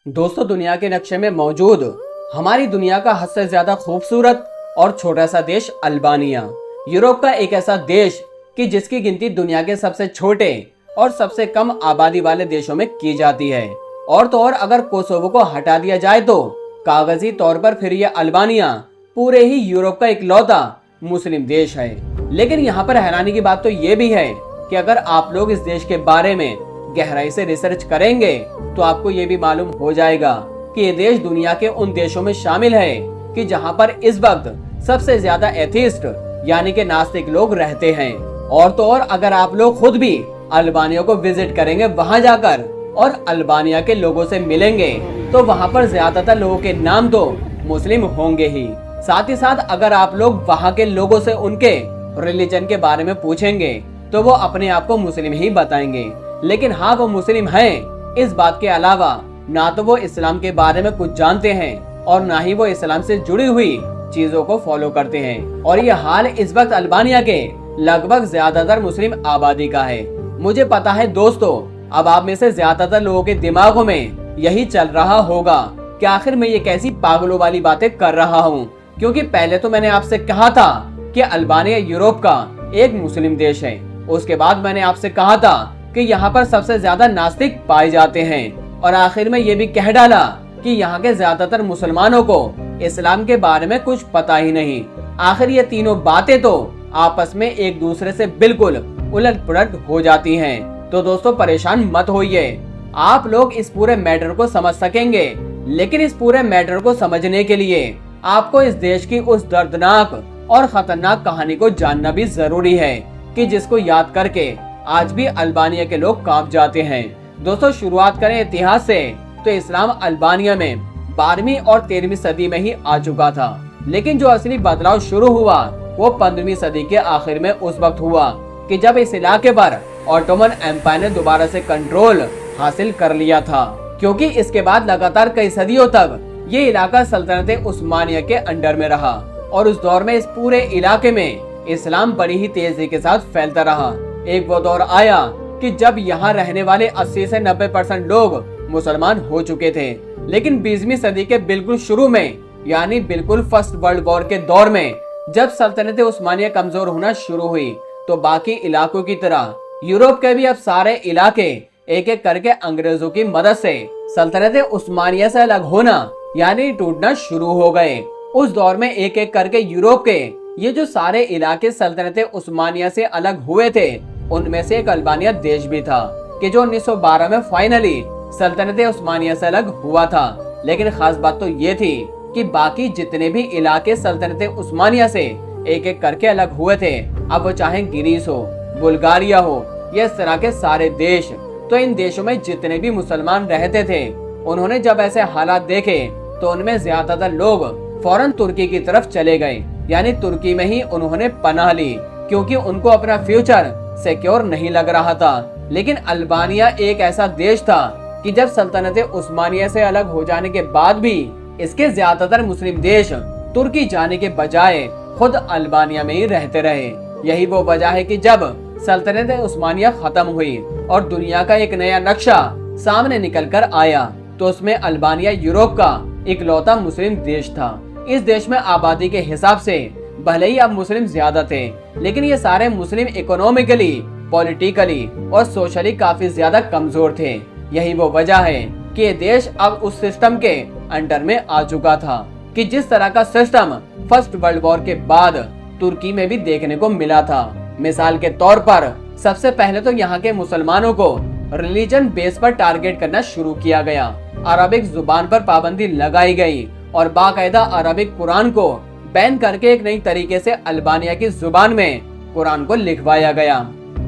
दोस्तों, दुनिया के नक्शे में मौजूद हमारी दुनिया का हद से ज्यादा खूबसूरत और छोटा सा देश अल्बानिया, यूरोप का एक ऐसा देश कि जिसकी गिनती दुनिया के सबसे छोटे और सबसे कम आबादी वाले देशों में की जाती है। और तो और अगर कोसोवो को हटा दिया जाए तो कागजी तौर पर फिर यह अल्बानिया पूरे ही यूरोप का इकलौता मुस्लिम देश है। लेकिन यहाँ पर हैरानी की बात तो ये भी है कि अगर आप लोग इस देश के बारे में गहराई से रिसर्च करेंगे तो आपको ये भी मालूम हो जाएगा कि ये देश दुनिया के उन देशों में शामिल है कि जहाँ पर इस वक्त सबसे ज्यादा एथिस्ट यानी कि नास्तिक लोग रहते हैं। और तो और अगर आप लोग खुद भी अल्बानिया को विजिट करेंगे वहां जाकर और अल्बानिया के लोगों से मिलेंगे तो वहां पर ज्यादातर लोगों के नाम तो मुस्लिम होंगे ही। साथ ही साथ अगर आप लोग वहां के लोगों से उनके रिलीजन के बारे में पूछेंगे तो वो अपने आप को मुस्लिम ही बताएंगे। लेकिन हाँ, वो मुस्लिम हैं, इस बात के अलावा ना तो वो इस्लाम के बारे में कुछ जानते हैं और ना ही वो इस्लाम से जुड़ी हुई चीजों को फॉलो करते हैं। और ये हाल इस वक्त अल्बानिया के लगभग ज्यादातर मुस्लिम आबादी का है। मुझे पता है दोस्तों, अब आप में से ज्यादातर लोगों के दिमागों में यही चल रहा होगा कि आखिर मैं ये कैसी पागलों वाली बातें कर रहा हूँ, क्योंकि पहले तो मैंने आपसे कहा था कि अल्बानिया यूरोप का एक मुस्लिम देश है। उसके बाद मैंने आपसे कहा था कि यहाँ पर सबसे ज्यादा नास्तिक पाए जाते हैं और आखिर में ये भी कह डाला कि यहाँ के ज्यादातर मुसलमानों को इस्लाम के बारे में कुछ पता ही नहीं। आखिर ये तीनों बातें तो आपस में एक दूसरे से बिल्कुल उलट पुलट हो जाती हैं। तो दोस्तों, परेशान मत होइए, आप लोग इस पूरे मैटर को समझ सकेंगे। लेकिन इस पूरे मैटर को समझने के लिए आपको इस देश की उस दर्दनाक और खतरनाक कहानी को जानना भी जरूरी है कि जिसको याद करके आज भी अल्बानिया के लोग कांप जाते हैं। दोस्तों, शुरुआत करें इतिहास से तो इस्लाम अल्बानिया में 12वीं और 13वीं सदी में ही आ चुका था। लेकिन जो असली बदलाव शुरू हुआ वो 15वीं सदी के आखिर में उस वक्त हुआ कि जब इस इलाके पर ऑटोमन एम्पायर ने दोबारा से कंट्रोल हासिल कर लिया था। क्योंकि इसके बाद लगातार कई सदियों तक ये इलाका सल्तनत उस्मानिया के अंडर में रहा और उस दौर में इस पूरे इलाके में इस्लाम बड़ी ही तेजी के साथ फैलता रहा। एक वो दौर आया कि जब यहाँ रहने वाले 80 से 90% लोग मुसलमान हो चुके थे। लेकिन 20वीं सदी के बिल्कुल शुरू में यानी बिल्कुल फर्स्ट वर्ल्ड वॉर के दौर में जब सल्तनत उस्मानिया कमजोर होना शुरू हुई तो बाकी इलाकों की तरह यूरोप के भी अब सारे इलाके एक एक करके अंग्रेजों की मदद से सल्तनत उस्मानिया से अलग होना यानी टूटना शुरू हो गए। उस दौर में एक एक करके यूरोप के ये जो सारे इलाके सल्तनत उस्मानिया से अलग हुए थे उनमें से एक अल्बानिया देश भी था कि जो 1912 में फाइनली सल्तनत उस्मानिया से अलग हुआ था। लेकिन खास बात तो ये थी कि बाकी जितने भी इलाके सल्तनत उस्मानिया से एक एक करके अलग हुए थे, अब वो चाहे ग्रीस हो, बुल्गारिया हो या इस तरह के सारे देश, तो इन देशों में जितने भी मुसलमान रहते थे उन्होंने जब ऐसे हालात देखे तो उनमें ज्यादातर लोग फौरन तुर्की की तरफ चले गए। यानी तुर्की में ही उन्होंने पनाह ली क्योंकि उनको अपना फ्यूचर सिक्योर नहीं लग रहा था। लेकिन अल्बानिया एक ऐसा देश था कि जब सल्तनत उस्मानिया से अलग हो जाने के बाद भी इसके ज्यादातर मुस्लिम देश तुर्की जाने के बजाय खुद अल्बानिया में ही रहते रहे। यही वो वजह है कि जब सल्तनत उस्मानिया खत्म हुई और दुनिया का एक नया नक्शा सामने निकल कर आया तो उसमें अल्बानिया यूरोप का इकलौता मुस्लिम देश था। इस देश में आबादी के हिसाब से भले ही अब मुस्लिम ज्यादा थे, लेकिन ये सारे मुस्लिम इकोनॉमिकली, पॉलिटिकली और सोशली काफी ज्यादा कमजोर थे। यही वो वजह है कि ये देश अब उस सिस्टम के अंडर में आ चुका था कि जिस तरह का सिस्टम फर्स्ट वर्ल्ड वॉर के बाद तुर्की में भी देखने को मिला था। मिसाल के तौर पर सबसे पहले तो यहाँ के मुसलमानों को रिलीजन बेस पर टारगेट करना शुरू किया गया। अरबिक जुबान पर पाबंदी लगाई गई और बाकायदा अरबिक कुरान को बैन करके एक नई तरीके से अल्बानिया की जुबान में कुरान को लिखवाया गया।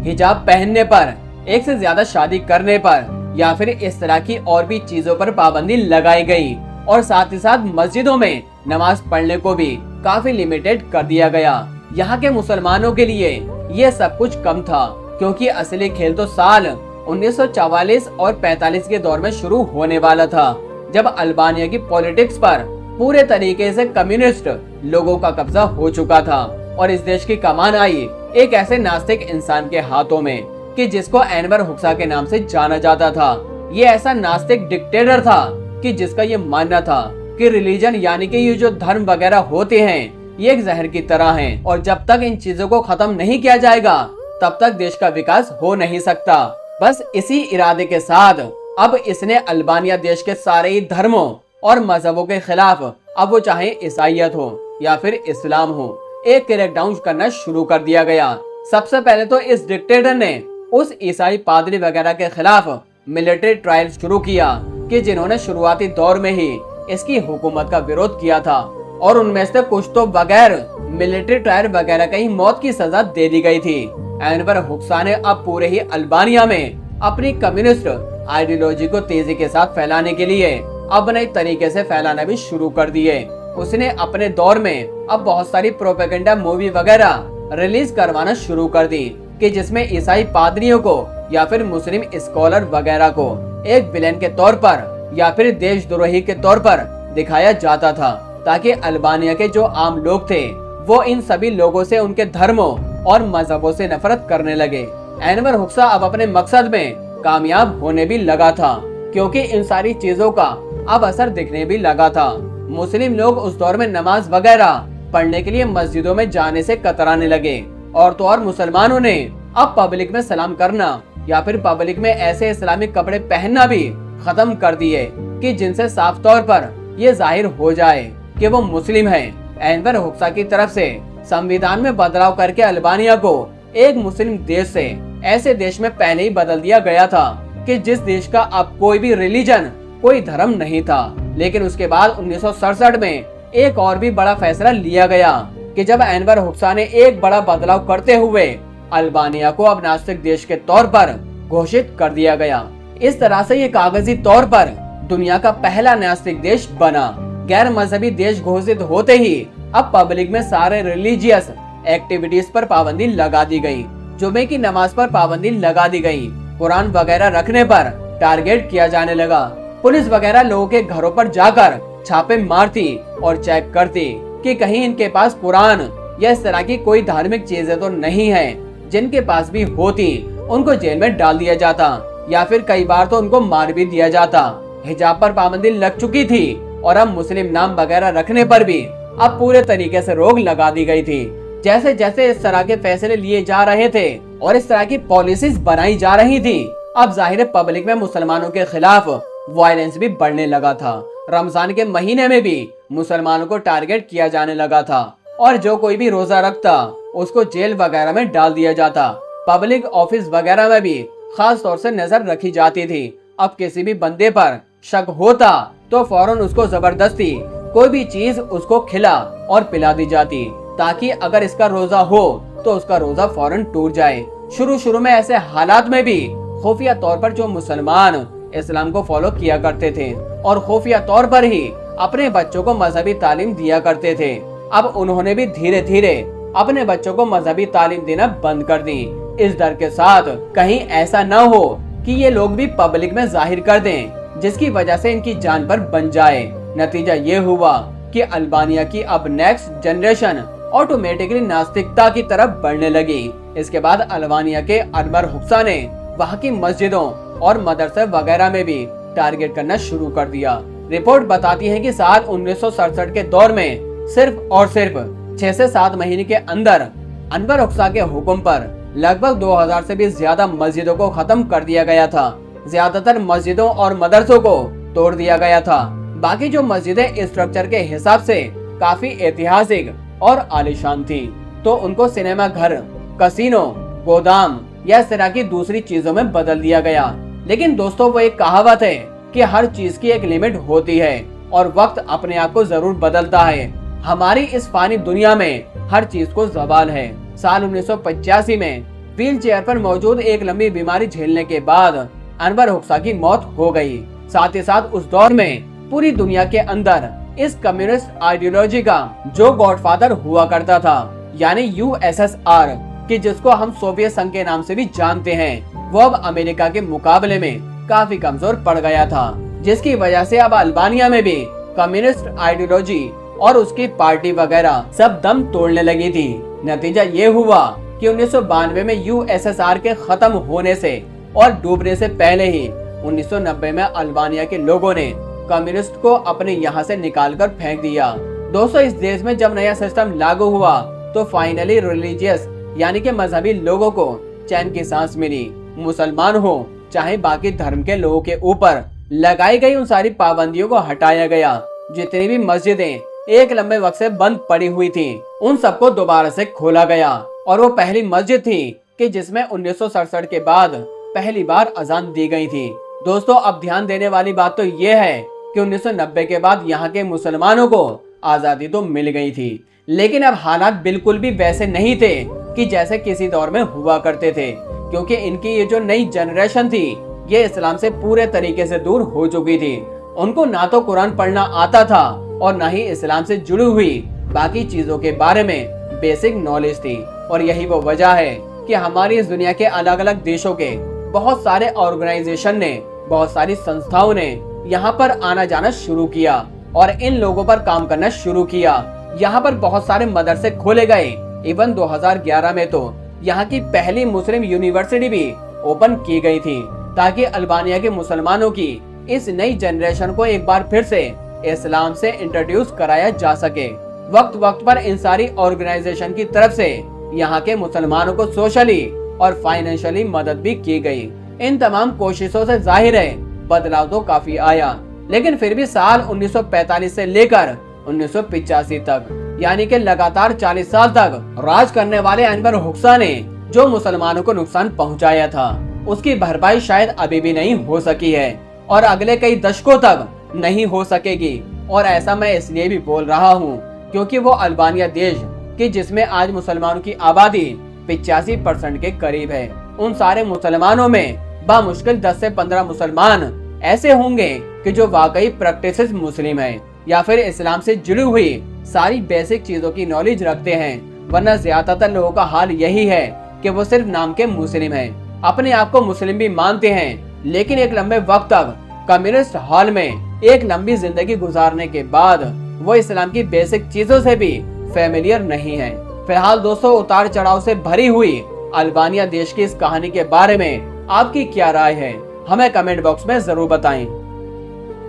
हिजाब पहनने पर, एक से ज्यादा शादी करने पर या फिर इस तरह की और भी चीजों पर पाबंदी लगाई गई और साथ ही साथ मस्जिदों में नमाज पढ़ने को भी काफी लिमिटेड कर दिया गया। यहाँ के मुसलमानों के लिए ये सब कुछ कम था क्योंकि असली खेल तो साल 1944 और 45 के दौर में शुरू होने वाला था जब अल्बानिया की पॉलिटिक्स पर पूरे तरीके से कम्युनिस्ट लोगों का कब्जा हो चुका था और इस देश की कमान आई एक ऐसे नास्तिक इंसान के हाथों में कि जिसको एनवर हुक्सा के नाम से जाना जाता था। ये ऐसा नास्तिक डिक्टेटर था कि जिसका ये मानना था कि रिलीजन यानी कि ये जो धर्म वगैरह होते हैं ये एक जहर की तरह हैं और जब तक इन चीजों को खत्म नहीं किया जाएगा तब तक देश का विकास हो नहीं सकता। बस इसी इरादे के साथ अब इसने अल्बानिया देश के सारे ही धर्मों और मजहबों के खिलाफ, अब वो चाहे ईसाइयत हो या फिर इस्लाम हो, एक क्रैकडाउन करना शुरू कर दिया गया। सबसे पहले तो इस डिक्टेटर ने उस ईसाई पादरी वगैरह के खिलाफ मिलिट्री ट्रायल शुरू किया कि जिन्होंने शुरुआती दौर में ही इसकी हुकूमत का विरोध किया था और उनमें से कुछ तो बगैर मिलिट्री ट्रायल वगैरह का ही मौत की सजा दे दी गई थी। एनवर हुक्सा ने अब पूरे ही अल्बानिया में अपनी कम्युनिस्ट आइडियोलॉजी को तेजी के साथ फैलाने के लिए अब नए तरीके से फैलाना भी शुरू कर दिए। उसने अपने दौर में अब बहुत सारी प्रोपेगेंडा मूवी वगैरह रिलीज करवाना शुरू कर दी कि जिसमें ईसाई पादरियों को या फिर मुस्लिम स्कॉलर वगैरह को एक विलेन के तौर पर या फिर देशद्रोही के तौर पर दिखाया जाता था, ताकि अल्बानिया के जो आम लोग थे वो इन सभी लोगों से, उनके धर्मों और मजहबों से नफरत करने लगे। एनवर हुक्सा अब अपने मकसद में कामयाब होने भी लगा था क्योंकि इन सारी चीजों का अब असर दिखने भी लगा था। मुस्लिम लोग उस दौर में नमाज वगैरह पढ़ने के लिए मस्जिदों में जाने से कतराने लगे और तो और मुसलमानों ने अब पब्लिक में सलाम करना या फिर पब्लिक में ऐसे इस्लामिक कपड़े पहनना भी खत्म कर दिए कि जिनसे साफ तौर पर ये जाहिर हो जाए कि वो मुस्लिम है। एनवर हुक्सा की तरफ से संविधान में बदलाव करके अल्बानिया को एक मुस्लिम देश से ऐसे देश में पहले ही बदल दिया गया था कि जिस देश का अब कोई भी रिलीजन, कोई धर्म नहीं था। लेकिन उसके बाद 1967 में एक और भी बड़ा फैसला लिया गया कि जब एनवर हुक्सा ने एक बड़ा बदलाव करते हुए अल्बानिया को अब नास्तिक देश के तौर पर घोषित कर दिया गया। इस तरह से ये कागजी तौर पर दुनिया का पहला नास्तिक देश बना। गैर मजहबी देश घोषित होते ही अब पब्लिक में सारे रिलीजियस एक्टिविटीज पर पाबंदी लगा दी गई। जुमे की नमाज पर पाबंदी लगा दी गई। कुरान वगैरह रखने पर टारगेट किया जाने लगा। पुलिस वगैरह लोगों के घरों पर जाकर छापे मारती और चेक करती कि कहीं इनके पास कुरान या इस तरह की कोई धार्मिक चीजें तो नहीं है। जिनके पास भी होती उनको जेल में डाल दिया जाता या फिर कई बार तो उनको मार भी दिया जाता। हिजाब पर पाबंदी लग चुकी थी और अब मुस्लिम नाम वगैरह रखने पर भी अब पूरे तरीके से रोक लगा दी गई थी। जैसे जैसे इस तरह के फैसले लिए जा रहे थे और इस तरह की पॉलिसीज बनाई जा रही थी, अब जाहिर पब्लिक में मुसलमानों के खिलाफ वायलेंस भी बढ़ने लगा था। रमजान के महीने में भी मुसलमानों को टारगेट किया जाने लगा था और जो कोई भी रोजा रखता उसको जेल वगैरह में डाल दिया जाता। पब्लिक ऑफिस वगैरह में भी खास तौर से नजर रखी जाती थी। अब किसी भी बंदे पर शक होता तो फौरन उसको जबरदस्ती कोई भी चीज उसको खिला और पिला दी जाती ताकि अगर इसका रोजा हो तो उसका रोजा फौरन टूट जाए। शुरू में ऐसे हालात में भी खुफिया तौर पर जो मुसलमान इस्लाम को फॉलो किया करते थे और खुफिया तौर पर ही अपने बच्चों को मजहबी तालीम दिया करते थे, अब उन्होंने भी धीरे धीरे अपने बच्चों को मजहबी तालीम देना बंद कर दी, इस डर के साथ कहीं ऐसा न हो कि ये लोग भी पब्लिक में जाहिर कर दें जिसकी वजह से इनकी जान पर बन जाए। नतीजा ये हुआ कि अल्बानिया की अब नेक्स्ट जनरेशन ऑटोमेटिकली नास्तिकता की तरफ बढ़ने लगी। इसके बाद अल्बानिया के एनवर हुक्सा ने वहाँ की मस्जिदों और मदरसे वगैरह में भी टारगेट करना शुरू कर दिया। रिपोर्ट बताती है कि साल 1967 के दौर में सिर्फ और सिर्फ 6 से 7 महीने के अंदर एनवर हुक्सा के हुक्म पर लगभग 2000 से भी ज्यादा मस्जिदों को खत्म कर दिया गया था। ज्यादातर मस्जिदों और मदरसों को तोड़ दिया गया था। बाकी जो मस्जिदें स्ट्रक्चर के हिसाब से काफी ऐतिहासिक और आलीशान थी तो उनको सिनेमा घर, कसिनो, गोदाम या इस तरह की दूसरी चीजों में बदल दिया गया। लेकिन दोस्तों, वो एक कहावत है कि हर चीज की एक लिमिट होती है और वक्त अपने आप को जरूर बदलता है। हमारी इस फानी दुनिया में हर चीज को ज़वाल है। साल 1985 में व्हील चेयर पर मौजूद एक लंबी बीमारी झेलने के बाद एनवर हुक्सा की मौत हो गई। साथ ही साथ उस दौर में पूरी दुनिया के अंदर इस कम्युनिस्ट आइडियोलॉजी का जो गॉडफादर हुआ करता था यानी यूएसएसआर, कि जिसको हम सोवियत संघ के नाम से भी जानते हैं, वो अब अमेरिका के मुकाबले में काफी कमजोर पड़ गया था, जिसकी वजह से अब अल्बानिया में भी कम्युनिस्ट आइडियोलॉजी और उसकी पार्टी वगैरह सब दम तोड़ने लगी थी। नतीजा ये हुआ कि 1992 में यूएसएसआर के खत्म होने से और डूबने से पहले ही 1990 में अल्बानिया के लोगों ने कम्युनिस्ट को अपने यहाँ से निकालकर फेंक दिया। दोस्तों, इस देश में जब नया सिस्टम लागू हुआ तो फाइनली रिलीजियस यानी कि मजहबी लोगों को चैन की सांस मिली। मुसलमान हो चाहे बाकी धर्म के लोगों के ऊपर लगाई गई उन सारी पाबंदियों को हटाया गया। जितनी भी मस्जिदें एक लंबे वक्त से बंद पड़ी हुई थी, उन सबको दोबारा से खोला गया। और वो पहली मस्जिद थी कि जिसमें 1967 के बाद पहली बार अजान दी गई थी। दोस्तों, अब ध्यान देने वाली बात तो ये है कि 1990 के बाद यहाँ के मुसलमानों को आजादी तो मिल गई थी, लेकिन अब हालात बिल्कुल भी वैसे नहीं थे कि जैसे किसी दौर में हुआ करते थे, क्योंकि इनकी ये जो नई जनरेशन थी ये इस्लाम से पूरे तरीके से दूर हो चुकी थी। उनको ना तो कुरान पढ़ना आता था और ना ही इस्लाम से जुड़ी हुई बाकी चीजों के बारे में बेसिक नॉलेज थी। और यही वो वजह है कि हमारी इस दुनिया के अलग अलग देशों के बहुत सारे ऑर्गेनाइजेशन ने, बहुत सारी संस्थाओं ने यहाँ पर आना जाना शुरू किया और इन लोगों पर काम करना शुरू किया। यहाँ पर बहुत सारे मदरसे खोले गए। इवन 2011 में तो यहाँ की पहली मुस्लिम यूनिवर्सिटी भी ओपन की गई थी, ताकि अल्बानिया के मुसलमानों की इस नई जनरेशन को एक बार फिर से इस्लाम से इंट्रोड्यूस कराया जा सके। वक्त वक्त पर इन सारी ऑर्गेनाइजेशन की तरफ से यहाँ के मुसलमानों को सोशली और फाइनेंशियली मदद भी की गई। इन तमाम कोशिशों से जाहिर है बदलाव तो काफी आया, लेकिन फिर भी साल 1945 से लेकर 1985 तक यानी कि लगातार 40 साल तक राज करने वाले अनवर हुक्सा ने जो मुसलमानों को नुकसान पहुंचाया था, उसकी भरपाई शायद अभी भी नहीं हो सकी है और अगले कई दशकों तक नहीं हो सकेगी। और ऐसा मैं इसलिए भी बोल रहा हूँ क्योंकि वो अल्बानिया देश कि जिसमें आज मुसलमानों की आबादी 85% के करीब है, उन सारे मुसलमानों में बामुश्किल 10 से 15 मुसलमान ऐसे होंगे कि जो वाकई प्रैक्टिस मुस्लिम है या फिर इस्लाम से जुड़ी हुई सारी बेसिक चीजों की नॉलेज रखते हैं। वरना ज्यादातर लोगों का हाल यही है कि वो सिर्फ नाम के मुस्लिम हैं, अपने आप को मुस्लिम भी मानते हैं, लेकिन एक लंबे वक्त तक कम्युनिस्ट हॉल में एक लंबी जिंदगी गुजारने के बाद वो इस्लाम की बेसिक चीजों से भी फेमिलियर नहीं है। फिलहाल दोस्तों, उतार चढ़ाव से भरी हुई अल्बानिया देश की इस कहानी के बारे में आपकी क्या राय है, हमें कमेंट बॉक्स में जरूर बताएं।